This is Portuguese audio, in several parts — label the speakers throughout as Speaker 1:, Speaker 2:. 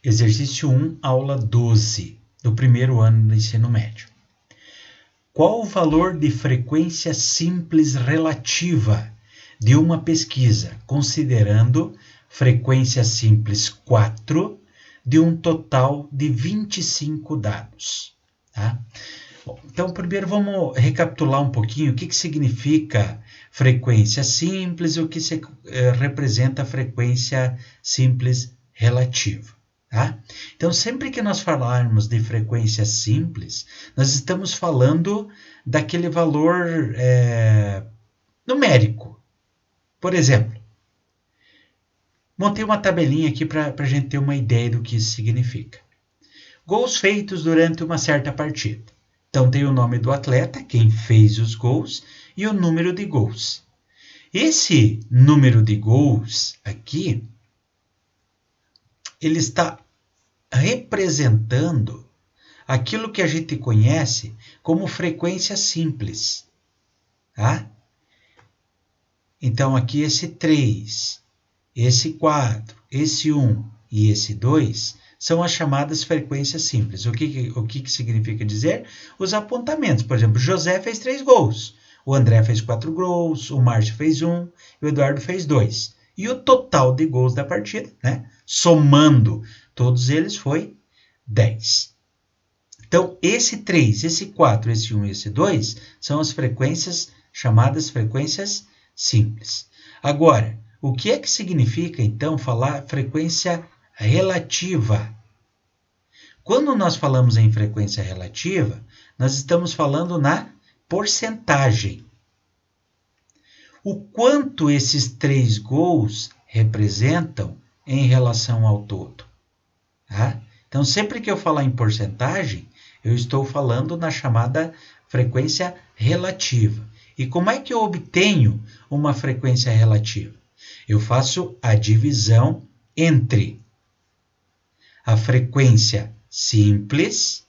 Speaker 1: Exercício 1, aula 12, do primeiro ano do ensino médio. Qual o valor de frequência simples relativa de uma pesquisa, considerando frequência simples 4 de um total de 25 dados? Tá? Bom, então, primeiro vamos recapitular um pouquinho o que significa frequência simples e o que representa frequência simples relativa. Tá? Então, sempre que nós falarmos de frequência simples, nós estamos falando daquele valor numérico. Por exemplo, montei uma tabelinha aqui para a gente ter uma ideia do que isso significa. Gols feitos durante uma certa partida. Então, tem o nome do atleta, quem fez os gols, e o número de gols. Esse número de gols aqui, ele está representando aquilo que a gente conhece como frequência simples. Tá? Então, aqui esse 3, esse 4, esse 1 e esse 2 são as chamadas frequências simples. O que significa dizer? Os apontamentos. Por exemplo, José fez 3 gols, o André fez 4 gols, o Márcio fez 1 e o Eduardo fez 2. E o total de gols da partida, né? Somando todos eles, foi 10. Então, esse 3, esse 4, esse 1 e esse 2 são as frequências chamadas frequências simples. Agora, o que é que significa, então, falar frequência relativa? Quando nós falamos em frequência relativa, nós estamos falando na porcentagem. O quanto esses 3 gols representam em relação ao todo. Tá? Então, sempre que eu falar em porcentagem, eu estou falando na chamada frequência relativa. E como é que eu obtenho uma frequência relativa? Eu faço a divisão entre a frequência simples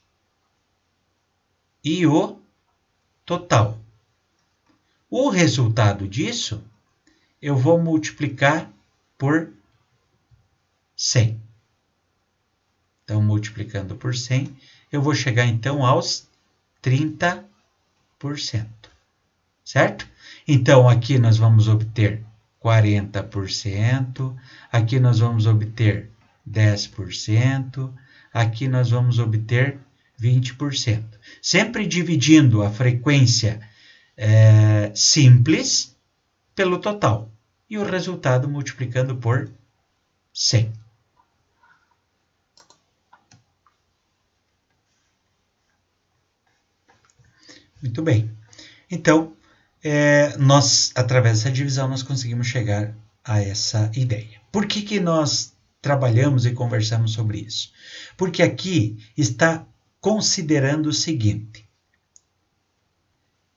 Speaker 1: e o total. O resultado disso, eu vou multiplicar por 100. Então, multiplicando por 100, eu vou chegar então aos 30%. Certo? Então, aqui nós vamos obter 40%, aqui nós vamos obter 10%, aqui nós vamos obter 20%. Sempre dividindo a frequência simples pelo total. E o resultado multiplicando por 100. Muito bem. Então, nós, através dessa divisão, nós conseguimos chegar a essa ideia. Por que nós trabalhamos e conversamos sobre isso? Porque aqui está considerando o seguinte: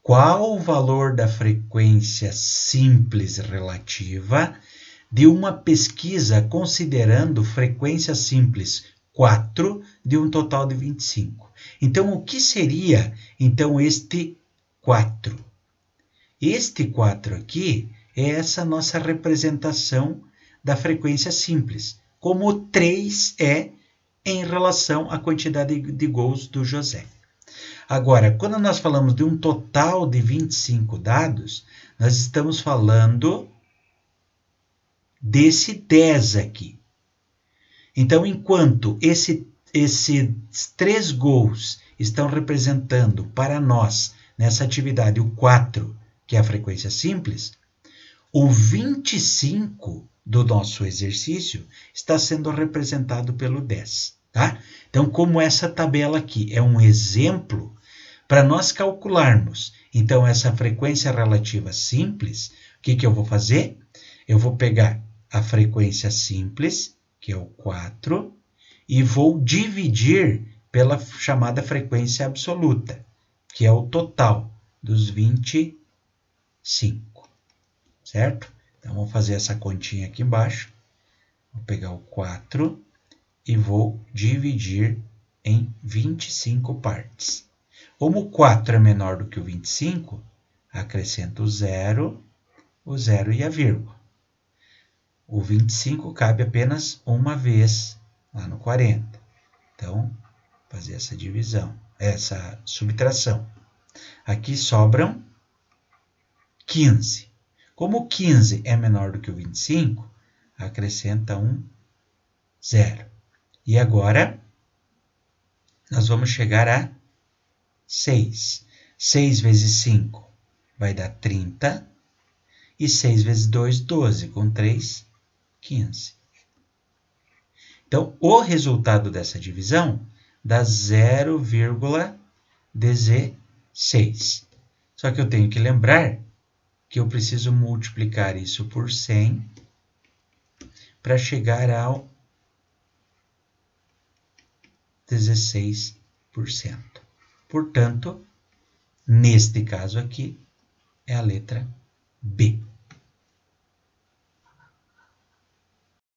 Speaker 1: qual o valor da frequência simples relativa de uma pesquisa considerando frequência simples 4 de um total de 25? Então, o que seria, então, este 4? Este 4 aqui é essa nossa representação da frequência simples, como o 3 é em relação à quantidade de gols do José. Agora, quando nós falamos de um total de 25 dados, nós estamos falando desse 10 aqui. Então, enquanto esses 3 gols estão representando para nós, nessa atividade, o 4, que é a frequência simples, o 25 do nosso exercício está sendo representado pelo 10. Tá? Então, como essa tabela aqui é um exemplo para nós calcularmos, então, essa frequência relativa simples, o que eu vou fazer? Eu vou pegar a frequência simples, que é o 4, e vou dividir pela chamada frequência absoluta, que é o total dos 25, certo? Então, vamos fazer essa continha aqui embaixo. Vou pegar o 4 e vou dividir em 25 partes. Como o 4 é menor do que o 25, acrescento o 0 e a vírgula. O 25 cabe apenas uma vez lá no 40. Então, fazer essa divisão, essa subtração. Aqui sobram 15. Como o 15 é menor do que o 25, acrescenta um 0. E agora, nós vamos chegar a 6. 6 vezes 5 vai dar 30. E 6 vezes 2, 12. Com 3, 15. Então, o resultado dessa divisão dá 0,16. Só que eu tenho que lembrar que eu preciso multiplicar isso por 100 para chegar ao 16%. Portanto, neste caso aqui, é a letra B.